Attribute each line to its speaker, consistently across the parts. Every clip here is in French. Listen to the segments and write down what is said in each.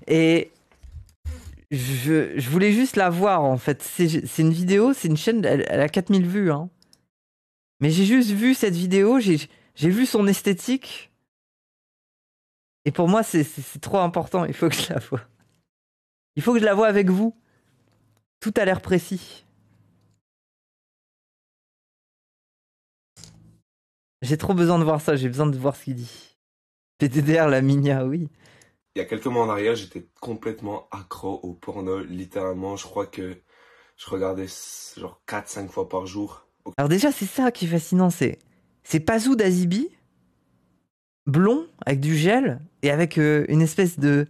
Speaker 1: Et je voulais juste la voir, en fait. C'est une vidéo, c'est une chaîne, elle a 4000 vues, hein. Mais j'ai juste vu cette vidéo, j'ai vu son esthétique. Et pour moi, c'est trop important. Il faut que je la voie. Il faut que je la voie avec vous. Tout a l'air précis. J'ai trop besoin de voir ça. J'ai besoin de voir ce qu'il dit. PTDR, la Minia, oui.
Speaker 2: Il y a quelques mois en arrière, j'étais complètement accro au porno. Littéralement, je crois que je regardais genre 4-5 fois par jour.
Speaker 1: Alors déjà, c'est ça qui est fascinant. C'est Pazou d'Azibi, blond, avec du gel, et avec une espèce de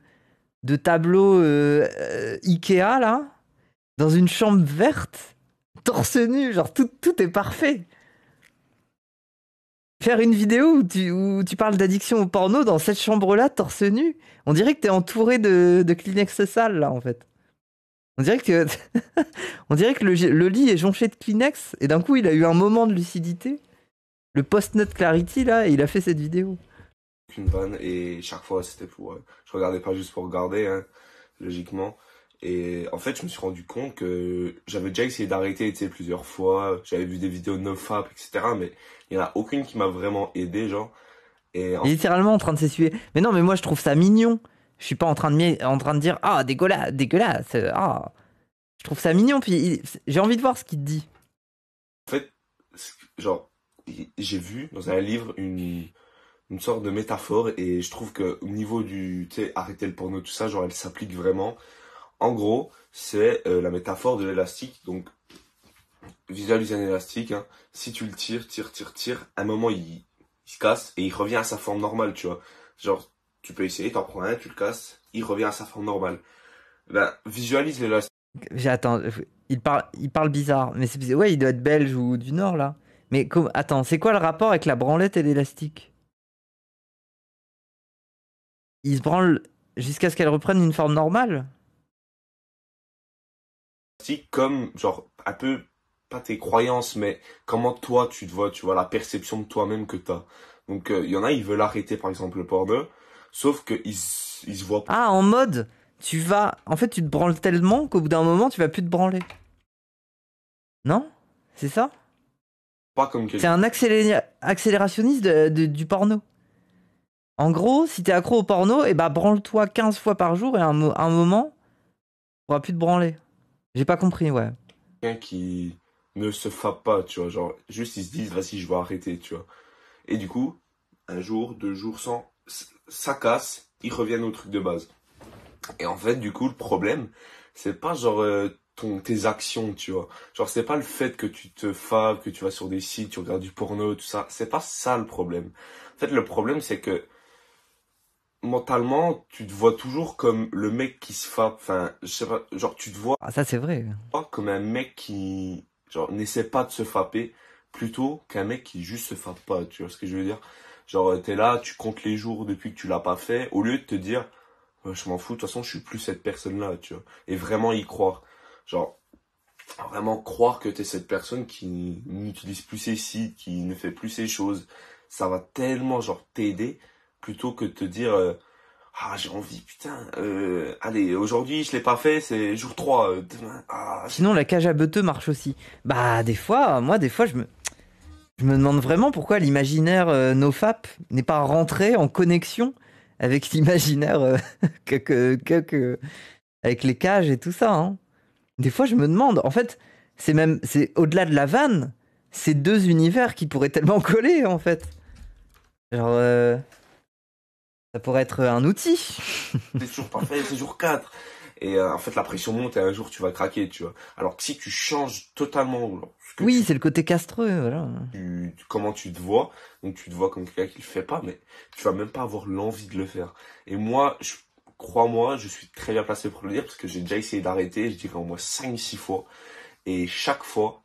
Speaker 1: tableau Ikea, là, dans une chambre verte, torse nu, genre tout est parfait. Faire une vidéo où tu parles d'addiction au porno dans cette chambre-là, torse nu, on dirait que t'es entouré de Kleenex sales, là, en fait. On dirait que, on dirait que le lit est jonché de Kleenex, et d'un coup, il a eu un moment de lucidité, le post-nut clarity, là, et il a fait cette vidéo.
Speaker 2: Une vanne et chaque fois c'était pour je regardais pas juste pour regarder hein, logiquement et en fait je me suis rendu compte que j'avais déjà essayé d'arrêter tu sais plusieurs fois, j'avais vu des vidéos de nofap etc mais il y en a aucune qui m'a vraiment aidé genre et
Speaker 1: Il est littéralement en train de s'essuyer. Mais non, mais moi, je trouve ça mignon. Je suis pas en train de dire « Ah, dégueulasse, dégueulasse. Ah. » Je trouve ça mignon, puis j'ai envie de voir ce qu'il te dit.
Speaker 2: en fait genre j'ai vu dans un livre une sorte de métaphore et je trouve que au niveau du tu sais arrêter le porno tout ça genre elle s'applique vraiment. En gros, c'est la métaphore de l'élastique. Donc, visualise un élastique. Hein. Si tu le tires, à un moment, il se casse et il revient à sa forme normale, tu vois. Genre, tu peux essayer, t'en prends un, tu le casses, il revient à sa forme normale. Ben, visualise l'élastique.
Speaker 1: Attends, il parle bizarre. Mais ouais, il doit être belge ou du Nord, là. Mais attends, c'est quoi le rapport avec la branlette et l'élastique? Il se branle jusqu'à ce qu'elle reprenne une forme normale?
Speaker 2: Comme, genre, un peu, pas tes croyances, mais comment toi tu te vois, tu vois, la perception de toi-même que t'as. Donc, il y en a, ils veulent arrêter, par exemple, le porno, sauf qu'ils ils se voient
Speaker 1: Ah, en mode, en fait, tu te branles tellement qu'au bout d'un moment, tu vas plus te branler. Non? C'est ça?
Speaker 2: pas comme
Speaker 1: C'est
Speaker 2: quelqu'un.
Speaker 1: un accélérationniste du porno. En gros, si t'es accro au porno, et bah branle-toi 15 fois par jour et à un moment, tu pourras plus te branler. J'ai pas compris, ouais.
Speaker 2: Qui ne se frappe pas, tu vois, genre, juste ils se disent, vas-y, je vais arrêter, tu vois. Et du coup, un jour, 2 jours sans, ça casse, ils reviennent au truc de base. Et en fait, du coup, le problème, c'est pas genre tes actions, tu vois. Genre, c'est pas le fait que tu te faves, que tu vas sur des sites, tu regardes du porno, tout ça. C'est pas ça le problème. En fait, le problème, c'est que mentalement, tu te vois toujours comme le mec qui se frappe. Enfin, je sais pas, genre, tu te vois
Speaker 1: Ah, ça c'est vrai.
Speaker 2: comme un mec qui genre n'essaie pas de se frapper plutôt qu'un mec qui juste se frappe pas, tu vois ce que je veux dire? Genre t'es là, tu comptes les jours depuis que tu l'as pas fait au lieu de te dire je m'en fous, de toute façon, je suis plus cette personne-là, tu vois. Et vraiment y croire. Genre vraiment croire que t'es cette personne qui n'utilise plus ses sites, qui ne fait plus ses choses, ça va tellement genre t'aider plutôt que de te dire ah, j'ai envie, putain. Allez, aujourd'hui, je l'ai pas fait, c'est jour 3. Demain, ah,
Speaker 1: Sinon, la cage à beuteux marche aussi. Bah, des fois, je me demande vraiment pourquoi l'imaginaire nofap n'est pas rentré en connexion avec l'imaginaire avec les cages et tout ça, hein. Des fois, je me demande. En fait, c'est au-delà de la vanne, c'est deux univers qui pourraient tellement coller, en fait. Genre, ça pourrait être un outil.
Speaker 2: c'est toujours pas fait, c'est jour 4. Et en fait, la pression monte et un jour, tu vas craquer, tu vois. Alors que si tu changes totalement genre, ce que
Speaker 1: Oui, c'est le côté castreux, voilà.
Speaker 2: comment tu te vois, donc tu te vois comme quelqu'un qui le fait pas, mais tu vas même pas avoir l'envie de le faire. Et moi, crois-moi, je suis très bien placé pour le dire parce que j'ai déjà essayé d'arrêter, je dirais au moins 5-6 fois. Et chaque fois,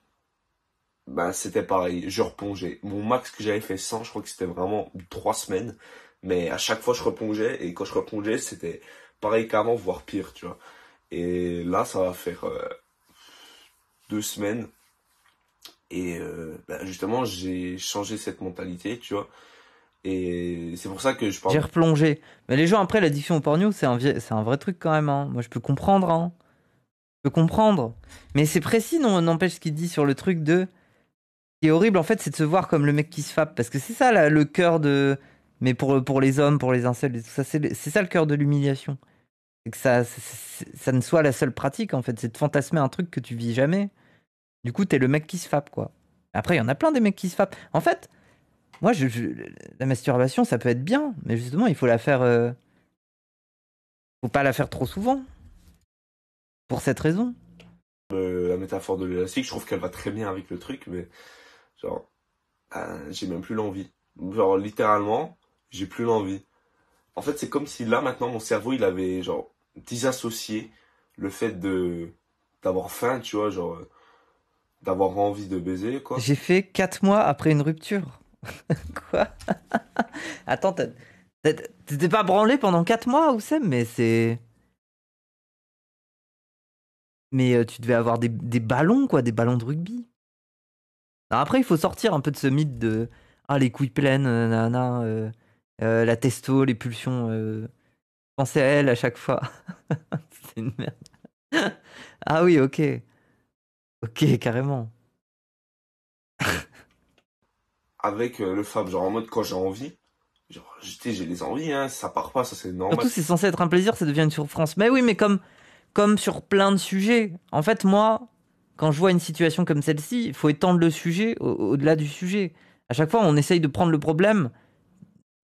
Speaker 2: bah, c'était pareil, je replongeais. Mon max que j'avais fait 100, je crois que c'était vraiment 3 semaines. Mais à chaque fois, je replongeais. Et quand je replongeais, c'était pareil qu'avant, voire pire, tu vois. Et là, ça va faire 2 semaines. Et bah, justement, j'ai changé cette mentalité, tu vois. Et c'est pour ça que je
Speaker 1: J'ai
Speaker 2: parle.
Speaker 1: replongé. Mais les gens, après, l'addiction au porno, c'est un vrai truc quand même, hein. Moi, je peux comprendre, hein. Je peux comprendre. Mais c'est précis, non, n'empêche ce qu'il dit sur le truc de... Ce qui est horrible, en fait, c'est de se voir comme le mec qui se fappe. Parce que c'est ça, là, le cœur de... Mais pour les hommes, pour les incels et tout ça, c'est ça le cœur de l'humiliation. C'est que ça ne soit la seule pratique, en fait. C'est de fantasmer un truc que tu vis jamais. Du coup, t'es le mec qui se fappe, quoi. Après, il y en a plein des mecs qui se fappent. En fait, moi, la masturbation, ça peut être bien. Mais justement, il faut la faire... Faut pas la faire trop souvent. Pour cette raison.
Speaker 2: La métaphore de l'élastique, je trouve qu'elle va très bien avec le truc, mais genre, j'ai même plus l'envie. Genre, littéralement, j'ai plus l'envie. En fait, c'est comme si là, maintenant, mon cerveau, il avait, genre, désassocié le fait de d'avoir faim, tu vois, genre, d'avoir envie de baiser, quoi.
Speaker 1: J'ai fait 4 mois après une rupture. Quoi? Attends, t'étais pas branlé pendant 4 mois, Oussem? Mais c'est... Mais tu devais avoir des ballons, quoi, des ballons de rugby. Alors après, il faut sortir un peu de ce mythe de... Ah, les couilles pleines, nanana, la testo, les pulsions. Pensez à elle à chaque fois. C'est une merde. Ah oui, ok. Ok, carrément.
Speaker 2: Avec le fab, genre, en mode, quand j'ai envie, genre, j'ai les envies, hein, ça part pas, ça c'est normal.
Speaker 1: Surtout, c'est censé être un plaisir, ça devient une souffrance. Mais oui, mais comme sur plein de sujets. En fait, moi, quand je vois une situation comme celle-ci, il faut étendre le sujet au-delà du sujet. À chaque fois, on essaye de prendre le problème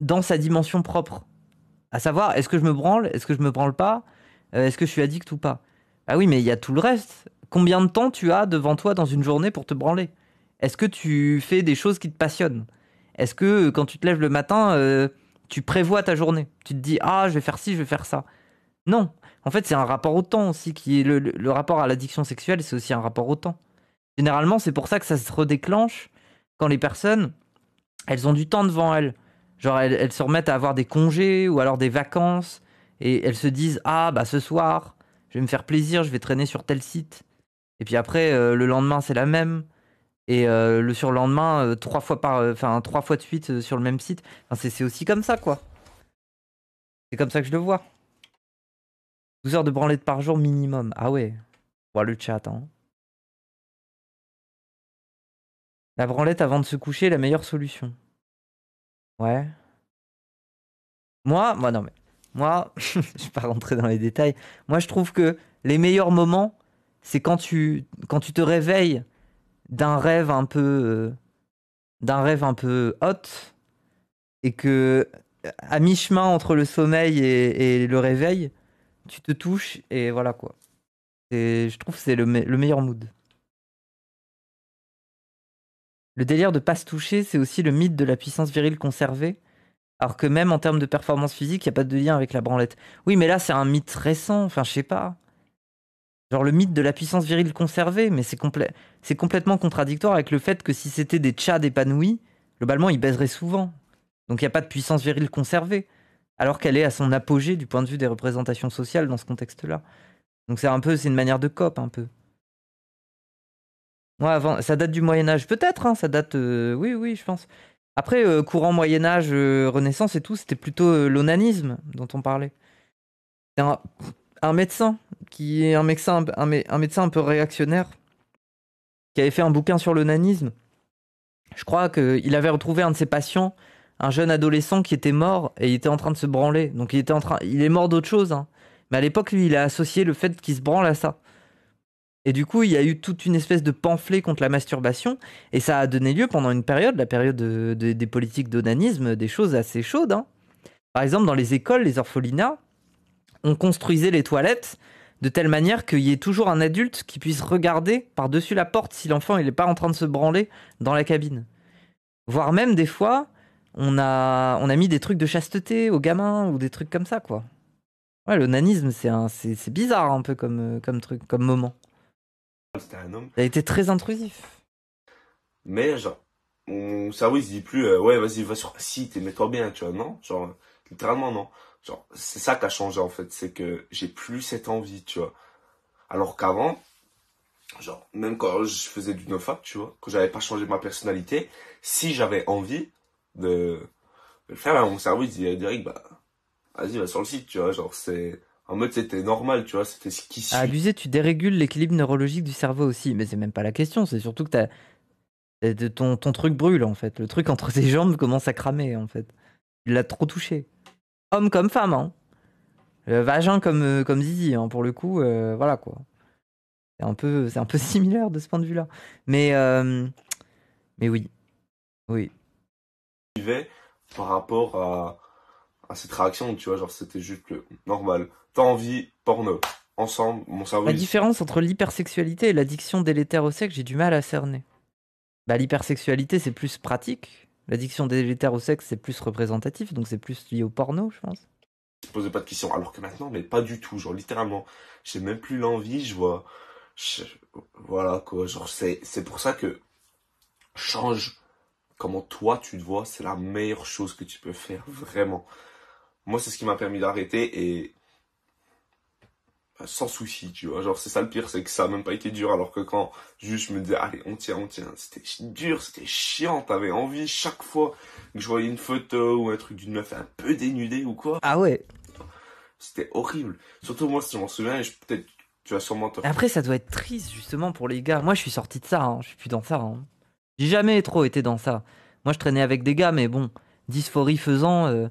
Speaker 1: dans sa dimension propre. À savoir, est-ce que je me branle? Est-ce que je me branle pas? Est-ce que je suis addict ou pas? Ah oui, mais il y a tout le reste. Combien de temps tu as devant toi dans une journée pour te branler? Est-ce que tu fais des choses qui te passionnent? Est-ce que quand tu te lèves le matin, tu prévois ta journée? Tu te dis, ah, je vais faire ci, je vais faire ça. Non. En fait, c'est un rapport au temps aussi qui est le rapport à l'addiction sexuelle, c'est aussi un rapport au temps. Généralement, c'est pour ça que ça se redéclenche quand les personnes, elles ont du temps devant elles. Genre, elles se remettent à avoir des congés ou alors des vacances et elles se disent, ah, bah ce soir, je vais me faire plaisir, je vais traîner sur tel site. Et puis après, le lendemain, c'est la même. Et le surlendemain, 3 fois enfin, 3 fois de suite sur le même site. Enfin, c'est aussi comme ça, quoi. C'est comme ça que je le vois. 12 heures de branlette par jour minimum. Ah ouais. Voir le chat, hein. La branlette avant de se coucher est la meilleure solution. Ouais. Moi, non mais. Moi, je vais pas rentrer dans les détails. Moi, je trouve que les meilleurs moments, c'est quand tu te réveilles d'un rêve un peu, hot et que à mi-chemin entre le sommeil et le réveil, tu te touches et voilà quoi. Je trouve que c'est le meilleur mood. Le délire de pas se toucher, c'est aussi le mythe de la puissance virile conservée. Alors que même en termes de performance physique, il n'y a pas de lien avec la branlette. Oui, mais là, c'est un mythe récent. Enfin, je sais pas. Genre le mythe de la puissance virile conservée, mais c'est complètement contradictoire avec le fait que si c'était des tchads épanouis, globalement, ils baiseraient souvent. Donc il n'y a pas de puissance virile conservée. Alors qu'elle est à son apogée du point de vue des représentations sociales dans ce contexte-là. Donc c'est une manière de cop, un peu. Moi, avant, ça date du Moyen-Âge. Peut-être, hein, ça date. Oui, oui, je pense. Après, courant Moyen-Âge, Renaissance et tout, c'était plutôt l'onanisme dont on parlait. C'est un médecin qui est un médecin un peu réactionnaire qui avait fait un bouquin sur l'onanisme. Je crois qu'il avait retrouvé un de ses patients, un jeune adolescent qui était mort et il était en train de se branler. Donc il est mort d'autre chose, hein. Mais à l'époque, lui, il a associé le fait qu'il se branle à ça. Et du coup, il y a eu toute une espèce de pamphlet contre la masturbation, et ça a donné lieu pendant une période, la période des politiques d'onanisme, des choses assez chaudes, hein. Par exemple, dans les écoles, les orphelinats, on construisait les toilettes de telle manière qu'il y ait toujours un adulte qui puisse regarder par-dessus la porte si l'enfant il n'est pas en train de se branler dans la cabine. Voire même des fois, on a mis des trucs de chasteté aux gamins ou des trucs comme ça, quoi. Ouais, l'onanisme, c'est bizarre un peu comme truc, comme moment.
Speaker 2: C'était un homme.
Speaker 1: Ça a été très intrusif.
Speaker 2: Mais genre, mon cerveau il se dit plus, ouais, vas-y, va sur un site et mets-toi bien, tu vois, non? Genre, littéralement, non. Genre, c'est ça qui a changé en fait, c'est que j'ai plus cette envie, tu vois. Alors qu'avant, genre, même quand je faisais du nofap, tu vois, quand j'avais pas changé ma personnalité, si j'avais envie de, le faire, mon cerveau, il dit direct, bah, vas-y, va sur le site, tu vois, genre, c'est, en mode, c'était normal, tu vois, c'était ce qui
Speaker 1: À
Speaker 2: suit.
Speaker 1: abuser, tu dérégules l'équilibre neurologique du cerveau aussi. Mais c'est même pas la question, c'est surtout que ton truc brûle, en fait. Le truc entre tes jambes commence à cramer, en fait. Il l'a trop touché. Homme comme femme, hein. Vagin comme zizi, hein. Pour le coup, voilà, quoi. C'est un peu similaire de ce point de vue-là. Mais oui, oui.
Speaker 2: Vivait par rapport à cette réaction, tu vois, genre, c'était juste le normal. T'as envie, porno. Ensemble, mon cerveau,
Speaker 1: La différence entre l'hypersexualité et l'addiction délétère au sexe, j'ai du mal à cerner. Bah, l'hypersexualité, c'est plus pratique. L'addiction délétère au sexe, c'est plus représentatif, donc c'est plus lié au porno, je pense.
Speaker 2: se posais pas de questions. Alors que maintenant, mais pas du tout. Genre, littéralement, j'ai même plus l'envie, je vois. je- Voilà, quoi. Genre, c'est pour ça que change comment toi tu te vois, c'est la meilleure chose que tu peux faire, vraiment. Moi, c'est ce qui m'a permis d'arrêter et sans souci, tu vois. Genre, c'est ça le pire, c'est que ça a même pas été dur. Alors que quand juste je me disais, allez, on tient, c'était dur, c'était chiant. T'avais envie chaque fois que je voyais une photo ou un truc d'une meuf un peu dénudée ou quoi.
Speaker 1: Ah ouais.
Speaker 2: C'était horrible. Surtout moi, si je m'en souviens, et peut-être tu vas sûrement te...
Speaker 1: Après, ça doit être triste, justement, pour les gars. Moi, je suis sorti de ça, hein. Je suis plus dans ça, hein. J'ai jamais trop été dans ça. Moi, je traînais avec des gars, mais bon, dysphorie faisant, je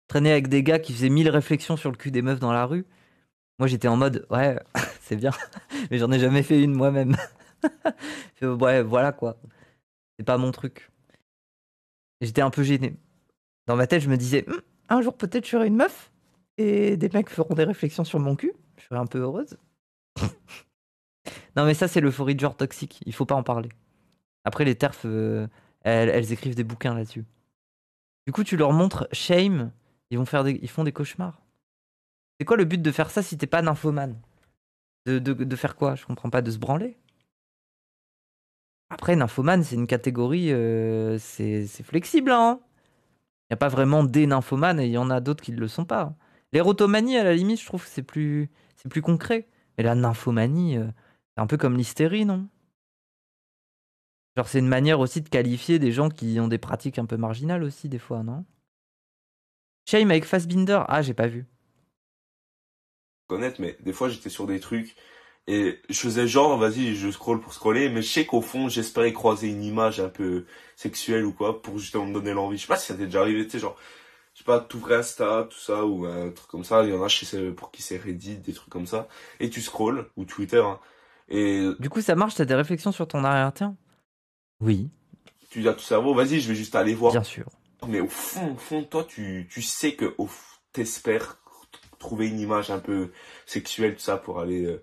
Speaker 1: traînais avec des gars qui faisaient 1000 réflexions sur le cul des meufs dans la rue. Moi, j'étais en mode, ouais, c'est bien, mais j'en ai jamais fait une moi-même. Ouais, voilà quoi. C'est pas mon truc. Et j'étais un peu gêné. Dans ma tête, je me disais, un jour peut-être je serai une meuf et des mecs feront des réflexions sur mon cul. Je serai un peu heureuse. Non, mais ça, c'est l'euphorie de genre toxique. Il faut pas en parler. Après, les terfs, elles écrivent des bouquins là-dessus. Du coup, tu leur montres Shame, ils font des cauchemars. C'est quoi le but de faire ça si t'es pas nymphomane? De faire quoi? Je comprends pas, de se branler. Après, nymphomane, c'est une catégorie, c'est flexible, hein. Il n'y a pas vraiment des nymphomanes et il y en a d'autres qui ne le sont pas. L'érotomanie, à la limite, je trouve que c'est plus concret. Mais la nymphomanie, c'est un peu comme l'hystérie, non? Genre, c'est une manière aussi de qualifier des gens qui ont des pratiques un peu marginales aussi, des fois, non? Shame avec Fassbinder, ah, j'ai pas vu.
Speaker 2: honnête, mais des fois j'étais sur des trucs et je faisais genre, vas-y, je scroll pour scroller, mais je sais qu'au fond, j'espérais croiser une image un peu sexuelle ou quoi pour justement me donner l'envie. Je sais pas si ça t'est déjà arrivé, tu sais, genre, je sais pas, t'ouvres Insta, tout ça, ou un truc comme ça, il y en a pour qui c'est Reddit, des trucs comme ça, et tu scrolls, ou Twitter, hein, et
Speaker 1: Du coup, ça marche, t'as des réflexions sur ton arrière-terre? Oui,
Speaker 2: tu dis à ton cerveau, vas-y, je vais juste aller
Speaker 1: bien
Speaker 2: voir.
Speaker 1: sûr.
Speaker 2: Mais au fond, toi, tu sais que t'espères trouver une image un peu sexuelle, tout ça, pour aller,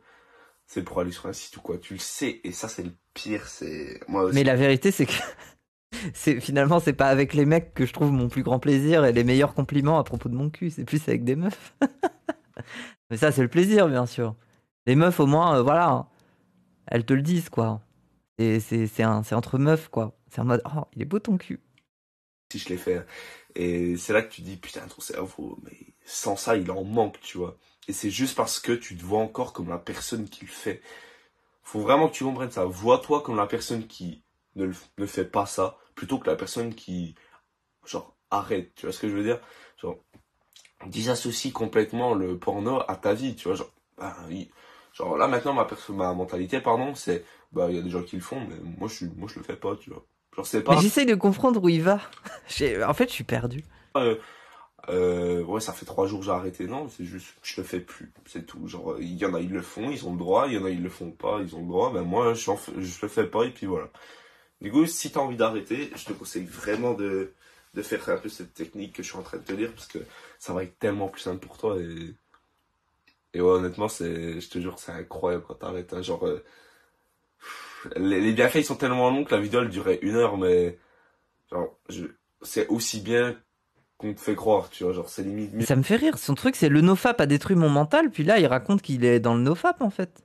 Speaker 2: c'est pour aller sur un site ou quoi. Tu le sais, et ça, c'est le pire, c'est, moi
Speaker 1: Mais
Speaker 2: aussi.
Speaker 1: la vérité, c'est que finalement, c'est pas avec les mecs que je trouve mon plus grand plaisir et les meilleurs compliments à propos de mon cul, c'est plus avec des meufs. Mais ça, c'est le plaisir, bien sûr. Les meufs, au moins, voilà, hein, elles te le disent, quoi. Et c'est entre meufs, quoi. C'est en mode, oh, il est beau ton cul.
Speaker 2: Si je l'ai fait. Et c'est là que tu dis, putain, ton cerveau, mais sans ça, il en manque, tu vois. Et c'est juste parce que tu te vois encore comme la personne qui le fait. Faut vraiment que tu comprennes ça. Vois-toi comme la personne qui ne fait pas ça, plutôt que la personne qui, genre, arrête. Tu vois ce que je veux dire? Genre, disassocie complètement le porno à ta vie, tu vois. Genre, ben, genre là, maintenant, ma mentalité, pardon, c'est, bah, il y a des gens qui le font, mais moi, je le fais pas, tu vois. Genre, c'est
Speaker 1: Mais
Speaker 2: pas,
Speaker 1: j'essaye de comprendre où il va. En fait, je suis perdu.
Speaker 2: euh, ouais, ça fait 3 jours que j'ai arrêté. Non, c'est juste, je le fais plus. C'est tout. Genre, il y en a, ils le font, ils ont le droit. Il y en a, ils le font pas, ils ont le droit. Ben moi, je le fais pas et puis voilà. Du coup, si t'as envie d'arrêter, je te conseille vraiment de faire un peu cette technique que je suis en train de te dire parce que ça va être tellement plus simple pour toi et ouais, honnêtement, je te jure, c'est incroyable quand t'arrêtes, hein. Genre, les bienfaits, ils sont tellement longs que la vidéo, elle durait 1 heure, mais genre, c'est aussi bien qu'on te fait croire, tu vois. Genre, c'est limite mieux
Speaker 1: Ça me fait rire. Son truc, c'est le nofap a détruit mon mental, puis là, il raconte qu'il est dans le nofap, en fait.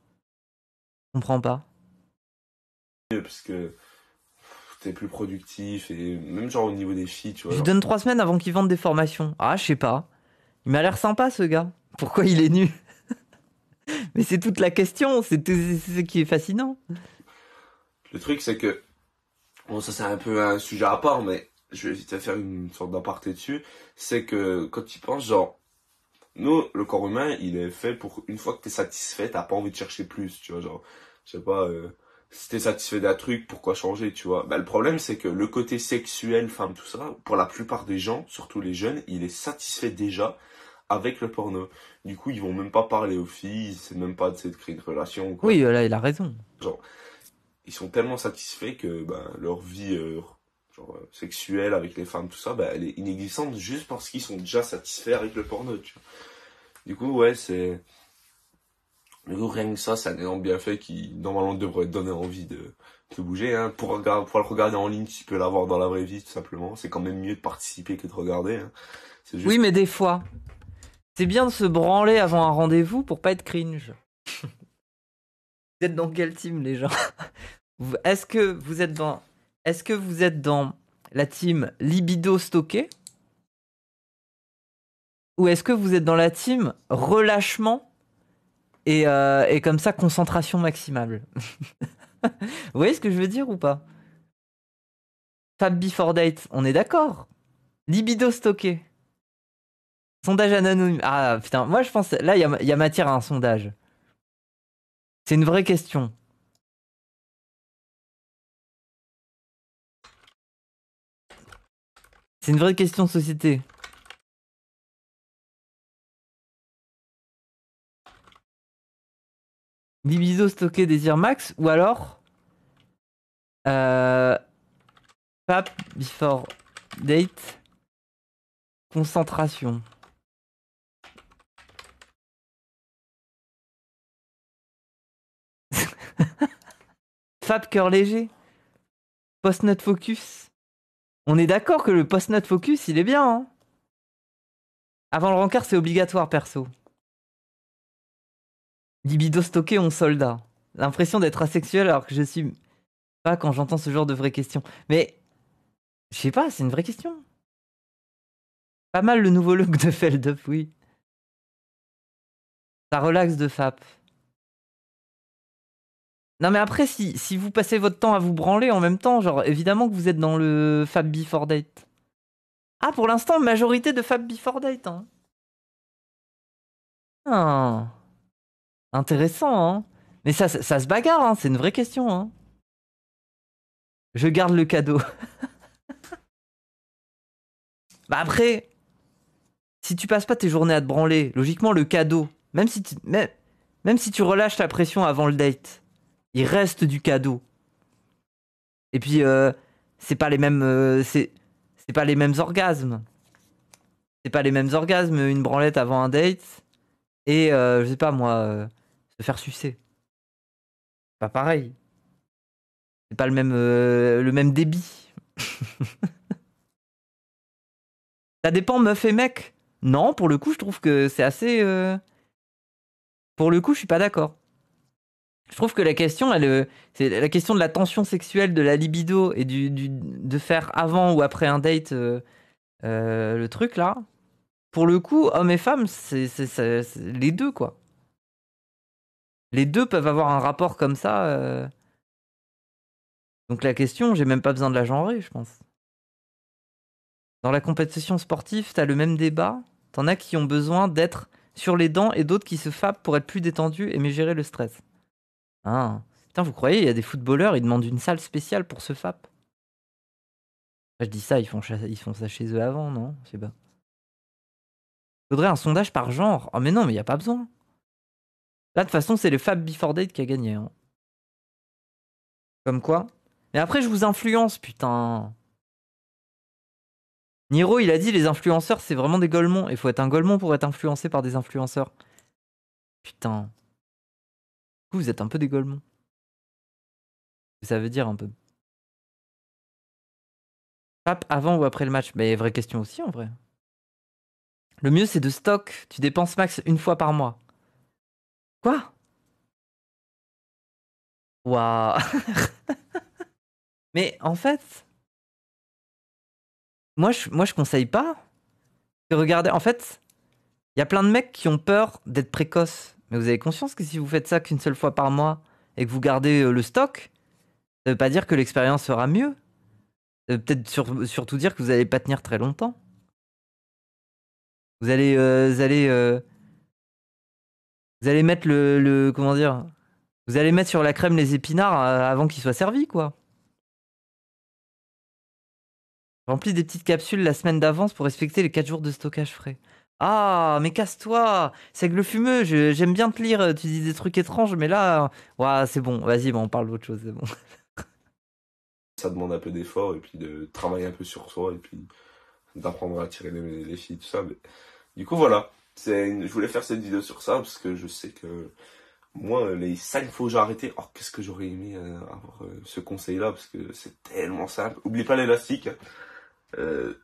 Speaker 1: Je comprends pas.
Speaker 2: parce que t'es plus productif et même genre au niveau des filles, tu vois.
Speaker 1: Je lui
Speaker 2: Genre,
Speaker 1: donne 3 semaines avant qu'il vende des formations. Ah, je sais pas. Il m'a l'air sympa, ce gars. Pourquoi il est nu? Mais c'est toute la question, c'est ce qui est fascinant.
Speaker 2: le truc, c'est que, bon, ça c'est un peu un sujet à part, mais je vais vite te faire une sorte d'aparté dessus, c'est que quand tu penses, genre, nous, le corps humain, il est fait pour, une fois que t'es satisfait, t'as pas envie de chercher plus, tu vois, genre, je sais pas, si t'es satisfait d'un truc, pourquoi changer, tu vois. Bah, le problème, c'est que le côté sexuel, femme, tout ça, pour la plupart des gens, surtout les jeunes, il est satisfait déjà avec le porno. Du coup, ils vont même pas parler aux filles, c'est même pas de créer une relation ou quoi.
Speaker 1: Oui, là, il a raison.
Speaker 2: Genre, ils sont tellement satisfaits que ben, leur vie genre, sexuelle avec les femmes, tout ça, ben, elle est inexistante juste parce qu'ils sont déjà satisfaits avec le porno, tu vois. Du coup, ouais, c'est... Du coup, rien que ça, c'est un énorme bienfait qui, normalement, devrait te donner envie de bouger. Hein. Pour le regarder en ligne, tu peux l'avoir dans la vraie vie, tout simplement. C'est quand même mieux de participer que de regarder. Hein. C'est
Speaker 1: Oui,
Speaker 2: juste...
Speaker 1: mais des fois, c'est bien de se branler avant un rendez-vous pour pas être cringe. Vous êtes dans quel team, les gens? Est-ce que vous êtes dans... Est-ce que vous êtes dans la team libido stocké? Ou est-ce que vous êtes dans la team relâchement et comme ça concentration maximale? Vous voyez ce que je veux dire ou pas? Fab Before Date, on est d'accord? Libido stocké. Sondage anonyme. Ah putain, moi je pense... Là, il y a matière à un sondage. C'est une vraie question. C'est une vraie question de société. Libido stocké désir max ou alors Pap before date concentration. Fab cœur léger. Post-note focus. On est d'accord que le post-note focus, il est bien, hein. Avant le rencard, c'est obligatoire, perso. Libido stocké, on soldat. L'impression d'être asexuel alors que je suis pas quand j'entends ce genre de vraies questions. Mais, je sais pas, c'est une vraie question. Pas mal le nouveau look de Feldup, oui. Ça relaxe de Fap. Non mais après, si vous passez votre temps à vous branler en même temps, genre, évidemment que vous êtes dans le Fab Before Date. Ah, pour l'instant, majorité de Fab Before Date, hein. Ah, intéressant, hein. Mais ça se bagarre, hein, c'est une vraie question, hein. Je garde le cadeau. Bah après, si tu passes pas tes journées à te branler, logiquement, le cadeau, même si tu relâches la pression avant le date, il reste du cadeau. Et puis, c'est pas les mêmes... c'est pas les mêmes orgasmes. C'est pas les mêmes orgasmes, une branlette avant un date et, je sais pas moi, se faire sucer. Pas pareil. C'est pas le même débit. Ça dépend meuf et mec. Non, pour le coup, je trouve que c'est assez... Pour le coup, je suis pas d'accord. Je trouve que la question, c'est la question de la tension sexuelle, de la libido et de faire avant ou après un date le truc là. Pour le coup, hommes et femmes, c'est les deux quoi. Les deux peuvent avoir un rapport comme ça. Donc la question, j'ai même pas besoin de la genrer, je pense. Dans la compétition sportive, t'as le même débat. T'en as qui ont besoin d'être sur les dents et d'autres qui se fapent pour être plus détendus et mieux gérer le stress. Ah. Putain, vous croyez, il y a des footballeurs, ils demandent une salle spéciale pour se fap. Je dis ça, ils font ça chez eux avant, non? Je sais pas. Faudrait un sondage par genre. Oh mais non, mais il y a pas besoin. Là, de toute façon, c'est le Fab Before Date qui a gagné, hein. Comme quoi. Mais après, je vous influence, putain. Niro, il a dit les influenceurs, c'est vraiment des golemons. Il faut être un golemon pour être influencé par des influenceurs. Putain. Vous êtes un peu des golemons. Ça veut dire un peu. Pape avant ou après le match? Mais vraie question aussi, en vrai. Le mieux, c'est de stock. Tu dépenses max une fois par mois. Quoi? Waouh. Mais en fait, moi, je conseille pas. Regardez, en fait, il y a plein de mecs qui ont peur d'être précoces. Mais vous avez conscience que si vous faites ça qu'une seule fois par mois et que vous gardez le stock, ça veut pas dire que l'expérience sera mieux. Peut-être surtout dire que vous allez pas tenir très longtemps. Vous allez, vous allez mettre comment dire? Vous allez mettre sur la crème les épinards avant qu'ils soient servis, quoi. Remplis des petites capsules la semaine d'avance pour respecter les 4 jours de stockage frais. Ah, mais casse-toi! C'est que le fumeux, j'aime bien te lire, tu dis des trucs étranges, mais là, ouais, c'est bon, vas-y, bon, on parle d'autre chose, c'est bon.
Speaker 2: Ça demande un peu d'effort et puis de travailler un peu sur soi et puis d'apprendre à tirer les filles, tout ça. Mais... Du coup, voilà. Je voulais faire cette vidéo sur ça parce que je sais que moi, les 5 fois où j'ai arrêté, oh, qu'est-ce que j'aurais aimé avoir ce conseil-là parce que c'est tellement simple. Oublie pas l'élastique.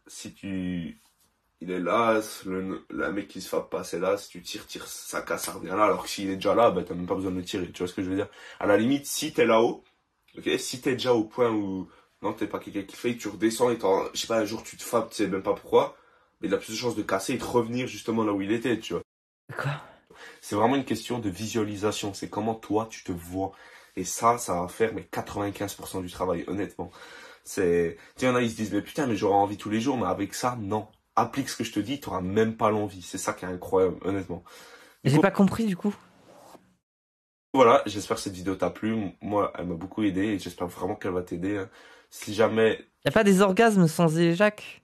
Speaker 2: Si tu... Il est là, la mec qui se fait pas, c'est là, si tu tires, ça casse, ça revient là, alors que s'il est déjà là, bah t'as même pas besoin de le tirer, tu vois ce que je veux dire? À la limite, si t'es là-haut, ok, si t'es déjà au point où, non, t'es pas quelqu'un qui fait, tu redescends et je sais pas, un jour tu te frappes, tu sais même pas pourquoi, mais il a plus de chances de casser et de revenir justement là où il était, tu vois.
Speaker 1: Quoi?
Speaker 2: C'est vraiment une question de visualisation, c'est comment toi tu te vois. Et ça va faire mais 95% du travail, honnêtement. Tu sais, y en a, ils se disent, mais putain, mais j'aurais envie tous les jours, mais avec ça, non. Applique ce que je te dis, t'auras même pas l'envie. C'est ça qui est incroyable, honnêtement. Du
Speaker 1: J'ai
Speaker 2: coup,
Speaker 1: pas compris, du coup.
Speaker 2: voilà, j'espère que cette vidéo t'a plu. Moi, elle m'a beaucoup aidé et j'espère vraiment qu'elle va t'aider, hein. Si jamais
Speaker 1: Y a pas des orgasmes sans éjac?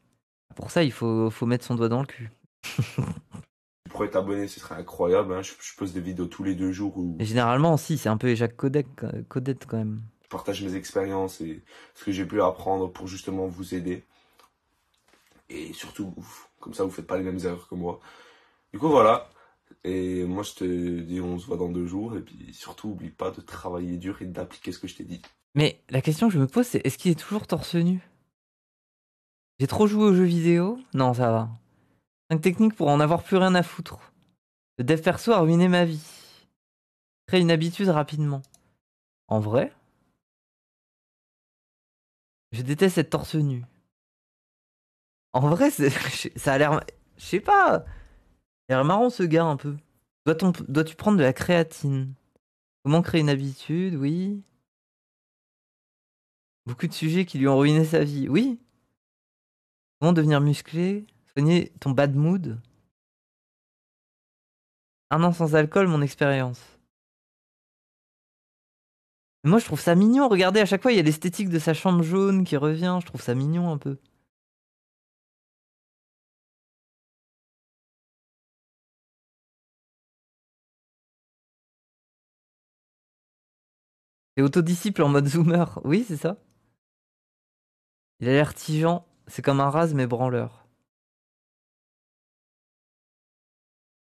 Speaker 1: Pour ça, il faut mettre son doigt dans le cul.
Speaker 2: tu pourrais t'abonner, ce serait incroyable, hein. Je pose des vidéos tous les 2 jours où
Speaker 1: Et généralement, si, c'est un peu éjac Codette quand même.
Speaker 2: je partage mes expériences et ce que j'ai pu apprendre pour justement vous aider. Et surtout, comme ça, vous faites pas les mêmes erreurs que moi. Du coup, voilà. Et moi, je te dis, on se voit dans 2 jours. Et puis, surtout, oublie pas de travailler dur et d'appliquer ce que je t'ai dit.
Speaker 1: Mais la question que je me pose, c'est est-ce qu'il est toujours torse nu? J'ai trop joué aux jeux vidéo? Non, ça va. 5 techniques pour en avoir plus rien à foutre. Le dev perso a ruiné ma vie. Créer une habitude rapidement. En vrai, je déteste être torse nu. En vrai, ça a l'air... Je sais pas. Il a l'air marrant ce gars un peu. Dois-tu prendre de la créatine? Comment créer une habitude? Oui. Beaucoup de sujets qui lui ont ruiné sa vie. Oui. Comment devenir musclé? Soigner ton bad mood? 1 an sans alcool, mon expérience. Moi, je trouve ça mignon. Regardez, à chaque fois, il y a l'esthétique de sa chambre jaune qui revient. Je trouve ça mignon un peu. Et autodisciple en mode zoomer. Oui, c'est ça. Il a l'air tigeant. C'est comme un rase, mais branleur.